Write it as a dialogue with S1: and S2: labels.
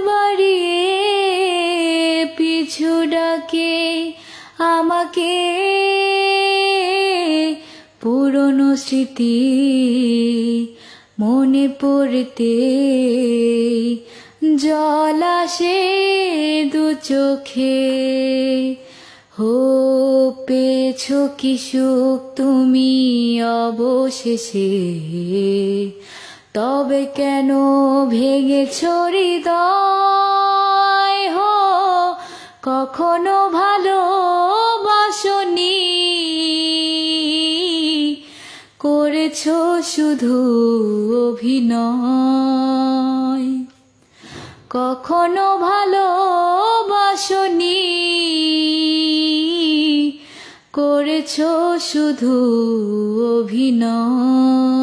S1: বাড়িয়ে পিছু ডাকে আমাকে, পুরনো স্মৃতি মনে পড়তে জল আসে দু চোখে। হো পেয়েছো কি সুখ তুমি অবশেষে, তবে কেন ভেঙেছো হৃদয়? হো কখনো ভালোবাসনি, করেছো শুধু অভিনয়। কখনো ভালোবাসনি, করেছো শুধু অভিনয়।